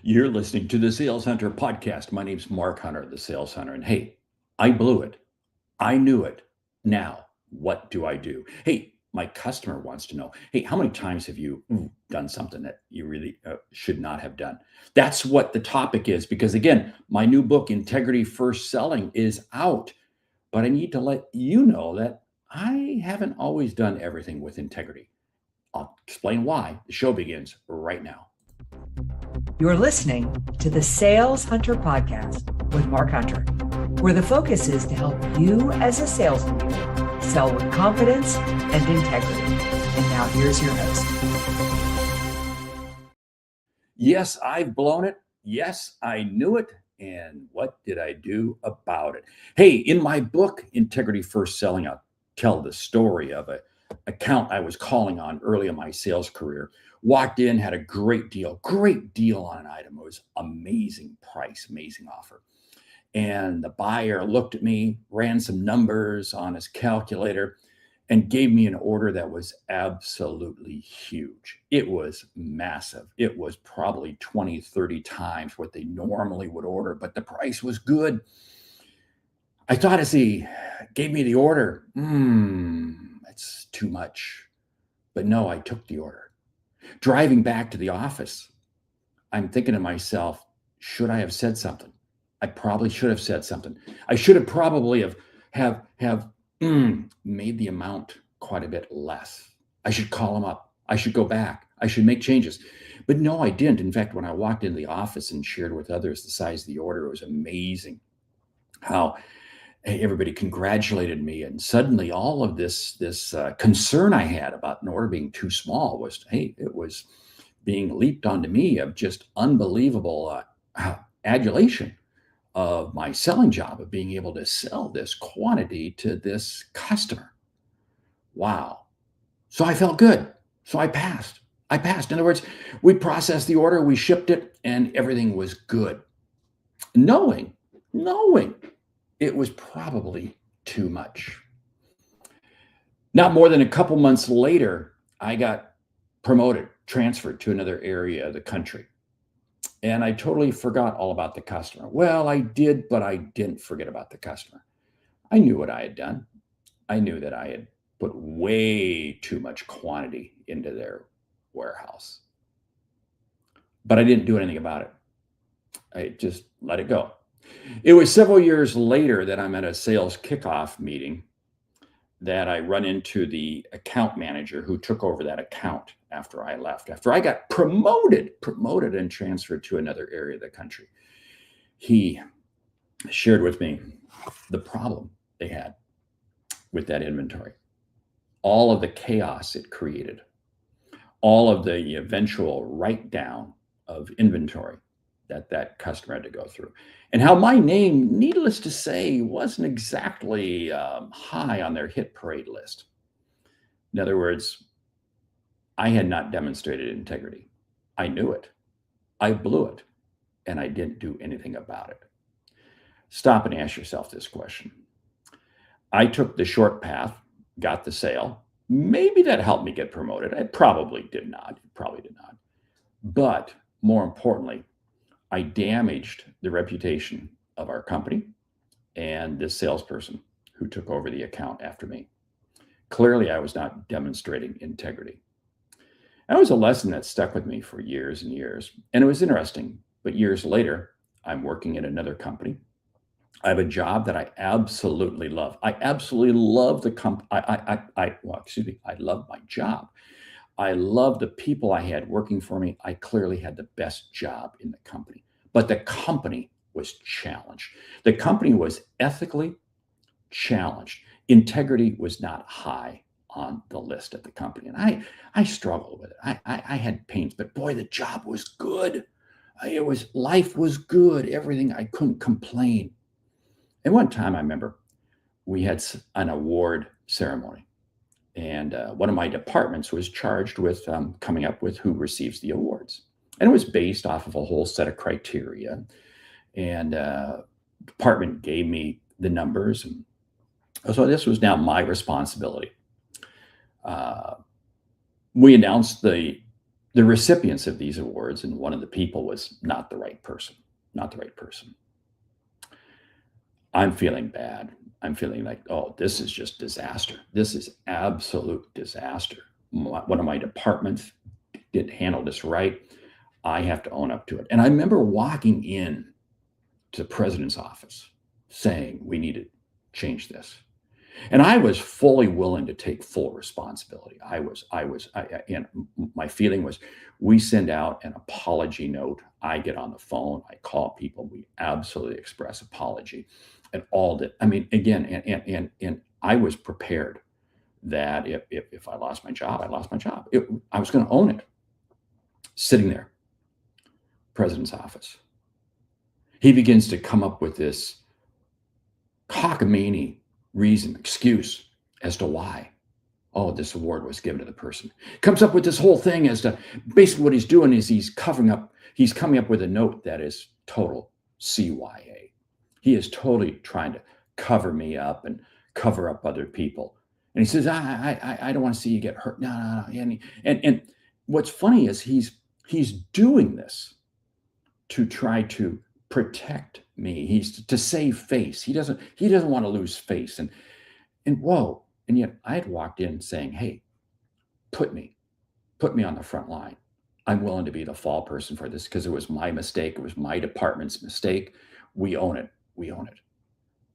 You're listening to the Sales Hunter podcast. My name's Mark Hunter, the Sales Hunter. And hey, I blew it. I knew it. Now, what do I do? Hey, my customer wants to know, hey, how many times have you done something that you really should not have done? That's what the topic is. Because again, my new book, Integrity First Selling, is out. But I need to let you know that I haven't always done everything with integrity. I'll explain why. The show begins right now. You're listening to the Sales Hunter Podcast with Mark Hunter, where the focus is to help you as a sales leader sell with confidence and integrity. And now here's your host. Yes, I've blown it. Yes, I knew it. And what did I do about it? Hey, in my book, Integrity First Selling, I'll tell the story of an account I was calling on early in my sales career. Walked in, had a great deal on an item. It was amazing price, amazing offer. And the buyer looked at me, ran some numbers on his calculator, and gave me an order that was absolutely huge. It was massive. It was probably 20, 30 times what they normally would order, but the price was good. I thought as he gave me the order, that's too much. But no, I took the order. Driving back to the office, I'm thinking to myself, should I have said something? I probably should have said something. I should have probably have made the amount quite a bit less. I should call him up. I should go back. I should make changes. But no, I didn't. In fact, when I walked into the office and shared with others the size of the order, it was amazing how everybody congratulated me. And suddenly all of this concern I had about an order being too small was, hey, it was being leaped onto me of just unbelievable adulation of my selling job, of being able to sell this quantity to this customer. Wow. So I felt good. So I passed. In other words, we processed the order, we shipped it, and everything was good. Knowing it was probably too much. Not more than a couple months later, I got promoted, transferred to another area of the country. And I totally forgot all about the customer. Well, I did, but I didn't forget about the customer. I knew what I had done. I knew that I had put way too much quantity into their warehouse. But I didn't do anything about it. I just let it go. It was several years later that I'm at a sales kickoff meeting that I run into the account manager who took over that account after I left, after I got promoted and transferred to another area of the country. He shared with me the problem they had with that inventory, all of the chaos it created, all of the eventual write down of inventory that customer had to go through, and how my name, needless to say, wasn't exactly high on their hit parade list. In other words, I had not demonstrated integrity. I knew it. I blew it, and I didn't do anything about it. Stop and ask yourself this question. I took the short path, got the sale. Maybe that helped me get promoted. I probably did not. But more importantly, I damaged the reputation of our company and this salesperson who took over the account after me. Clearly, I was not demonstrating integrity. That was a lesson that stuck with me for years and years. And it was interesting. But years later, I'm working at another company. I have a job that I absolutely love. I absolutely love the company. I love my job. I love the people I had working for me. I clearly had the best job in the company, but the company was challenged. The company was ethically challenged. Integrity was not high on the list at the company. And I struggled with it. I had pains, but boy, the job was good. Life was good. Everything, I couldn't complain. And one time I remember we had an award ceremony. And one of my departments was charged with coming up with who receives the awards. And it was based off of a whole set of criteria. And department gave me the numbers. And so this was now my responsibility. We announced the the recipients of these awards, and one of the people was not the right person, not the right person. I'm feeling bad. I'm feeling like, oh, this is just disaster. This is absolute disaster. One of my departments didn't handle this right. I have to own up to it. And I remember walking in to the president's office saying, we need to change this. And I was fully willing to take full responsibility. And my feeling was, we send out an apology note. I get on the phone, I call people, we absolutely express apology and all that. I mean, again, and I was prepared that if I lost my job, I lost my job. I was going to own it. Sitting there, president's office, he begins to come up with this cockamamie reason, excuse as to why, oh, this award was given to the person. Comes up with this whole thing as to basically what he's doing is he's coming up with a note that is total CYA. He is totally trying to cover me up and cover up other people. And he says, I don't want to see you get hurt. No. And what's funny is he's doing this to try to protect me. He's to save face. He doesn't want to lose face. And whoa. And yet I had walked in saying, hey, put me on the front line. I'm willing to be the fall person for this because it was my mistake. It was my department's mistake. We own it.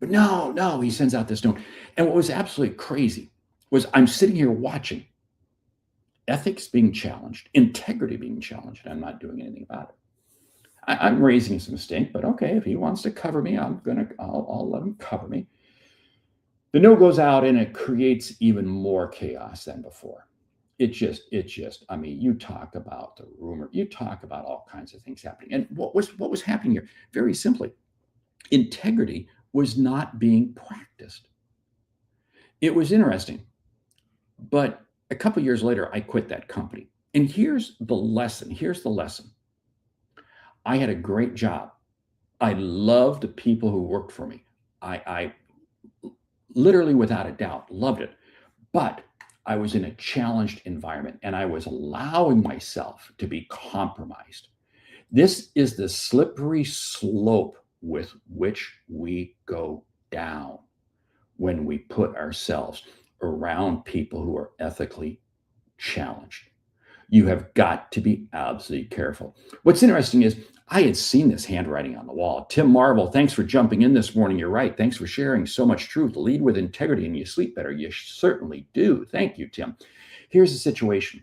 But no, he sends out this note. And what was absolutely crazy was I'm sitting here watching ethics being challenged, integrity being challenged, and I'm not doing anything about it. I'm raising some stink, but okay, if he wants to cover me, I'll let him cover me. The note goes out and it creates even more chaos than before. It just, I mean, you talk about the rumor, you talk about all kinds of things happening. And what was happening here? Very simply, integrity was not being practiced. It was interesting, but a couple of years later, I quit that company. And here's the lesson. I had a great job. I loved the people who worked for me. I literally, without a doubt, loved it. But I was in a challenged environment and I was allowing myself to be compromised. This is the slippery slope with which we go down when we put ourselves around people who are ethically challenged. You have got to be absolutely careful. What's interesting is I had seen this handwriting on the wall. Tim Marvel, thanks for jumping in this morning. You're right. Thanks for sharing so much truth. Lead with integrity and you sleep better. You certainly do. Thank you, Tim. Here's the situation.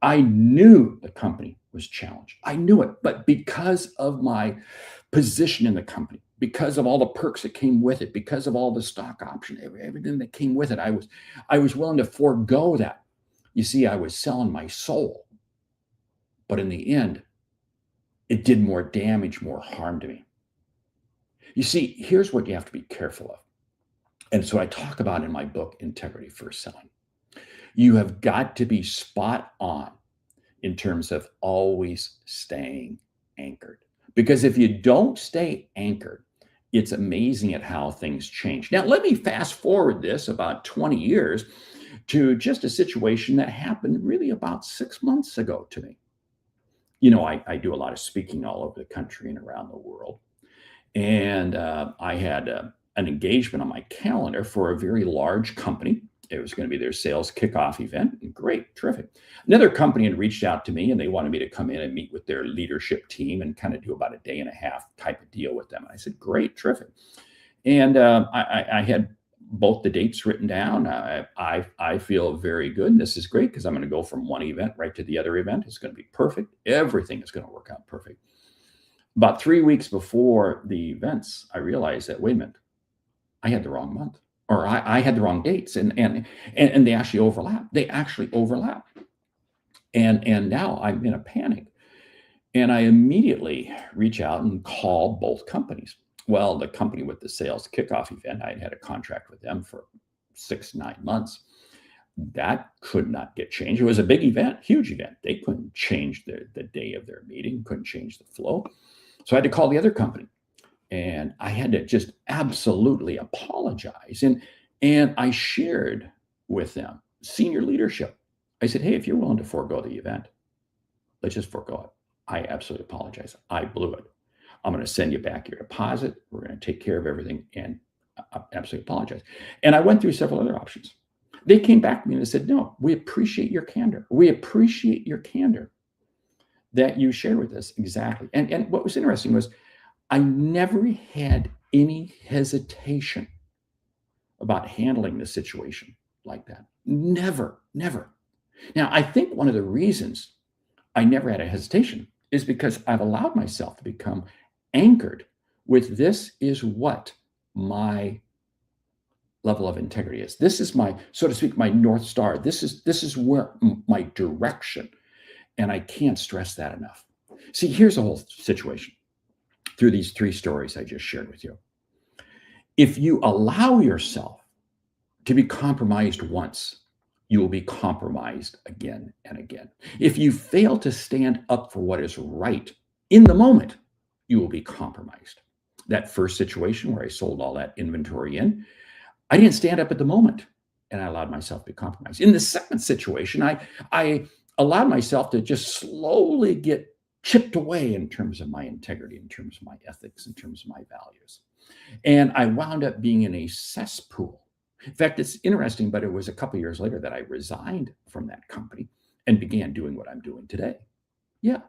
I knew the company was challenged. I knew it, but because of my position in the company, because of all the perks that came with it, because of all the stock option, everything that came with it, I was willing to forego that. You see, I was selling my soul, but in the end, it did more damage, more harm to me. You see, here's what you have to be careful of. And so I talk about in my book, Integrity First Selling. You have got to be spot on in terms of always staying anchored. Because if you don't stay anchored, it's amazing at how things change. Now, let me fast forward this about 20 years to just a situation that happened really about 6 months ago to me. You know, I do a lot of speaking all over the country and around the world. And I had an engagement on my calendar for a very large company. It was going to be their sales kickoff event. Great, terrific. Another company had reached out to me and they wanted me to come in and meet with their leadership team and kind of do about a day and a half type of deal with them. And I said, great, terrific. And I had both the dates written down. I feel very good. This is great because I'm going to go from one event right to the other event. It's going to be perfect. Everything is going to work out perfect. About 3 weeks before the events, I realized that, wait a minute, I had the wrong month, or I had the wrong dates, and they actually overlap. And now I'm in a panic. And I immediately reach out and call both companies. Well, the company with the sales kickoff event, I had a contract with them for 6-9 months. That could not get changed. It was a big event, huge event. They couldn't change the day of their meeting, couldn't change the flow. So I had to call the other company. And I had to just absolutely apologize. And I shared with them, senior leadership. I said, hey, if you're willing to forego the event, let's just forego it. I absolutely apologize. I blew it. I'm going to send you back your deposit. We're going to take care of everything, and I absolutely apologize. And I went through several other options. They came back to me and they said, no, we appreciate your candor. We appreciate your candor that you shared with us. Exactly. And what was interesting was I never had any hesitation about handling the situation like that. Never, never. Now, I think one of the reasons I never had a hesitation is because I've allowed myself to become anchored with this is what my level of integrity is. This is my, so to speak, my North Star. This is where my direction. And I can't stress that enough. See, here's the whole situation through these 3 stories I just shared with you. If you allow yourself to be compromised once, you will be compromised again and again. If you fail to stand up for what is right in the moment, you will be compromised. That first situation where I sold all that inventory in, I didn't stand up at the moment, and I allowed myself to be compromised. In the second situation, I allowed myself to just slowly get chipped away in terms of my integrity, in terms of my ethics, in terms of my values. And I wound up being in a cesspool. In fact, it's interesting, but it was a couple of years later that I resigned from that company and began doing what I'm doing today. Yeah.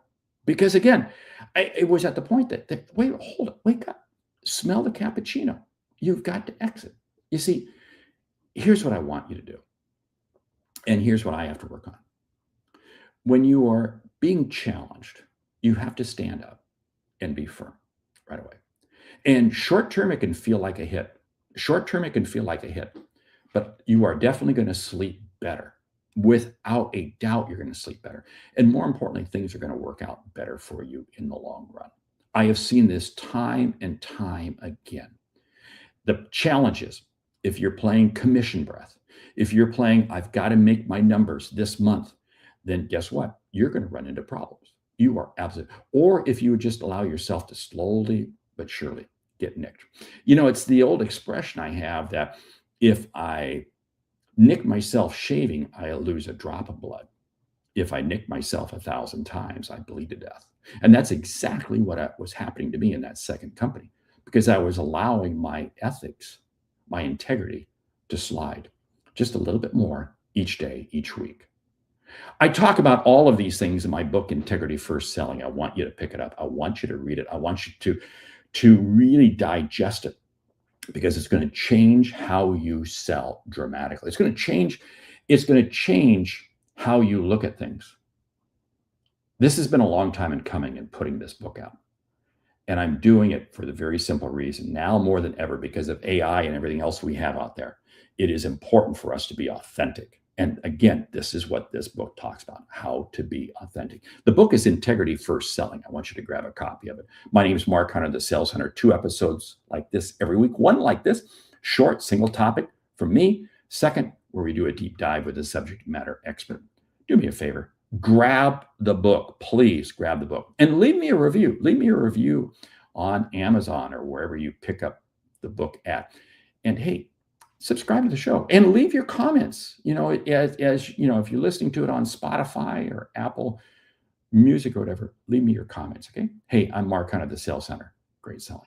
Because again, it was at the point that wait, hold it, wake up, smell the cappuccino. You've got to exit. You see, here's what I want you to do. And here's what I have to work on. When you are being challenged, you have to stand up and be firm right away. And short term, it can feel like a hit. Short term, it can feel like a hit, but you are definitely going to sleep better. Without a doubt, you're going to sleep better. And more importantly, things are going to work out better for you in the long run. I have seen this time and time again. The challenge is, if you're playing commission breath, if you're playing, I've got to make my numbers this month, then guess what? You're going to run into problems. You are absolutely, or if you would just allow yourself to slowly but surely get nicked. You know, it's the old expression I have that if I nick myself shaving, I lose a drop of blood. If I nick myself 1,000 times, I bleed to death. And that's exactly what was happening to me in that second company, because I was allowing my ethics, my integrity to slide just a little bit more each day, each week. I talk about all of these things in my book, Integrity First Selling. I want you to pick it up. I want you to read it. I want you to really digest it, because it's going to change how you sell dramatically. It's going to change how you look at things. This has been a long time in coming in putting this book out. And I'm doing it for the very simple reason, now more than ever, because of AI and everything else we have out there, it is important for us to be authentic. And again, this is what this book talks about, how to be authentic. The book is Integrity First Selling. I want you to grab a copy of it. My name is Mark Hunter, the Sales Hunter. 2 episodes like this every week. 1 like this, short, single topic from me. 2nd, where we do a deep dive with a subject matter expert. Do me a favor, grab the book. Please grab the book and leave me a review. Leave me a review on Amazon or wherever you pick up the book at. And hey, subscribe to the show and leave your comments. You know, as you know, if you're listening to it on Spotify or Apple Music or whatever, leave me your comments. Okay. Hey, I'm Mark Hunter, the Sales Hunter. Great selling.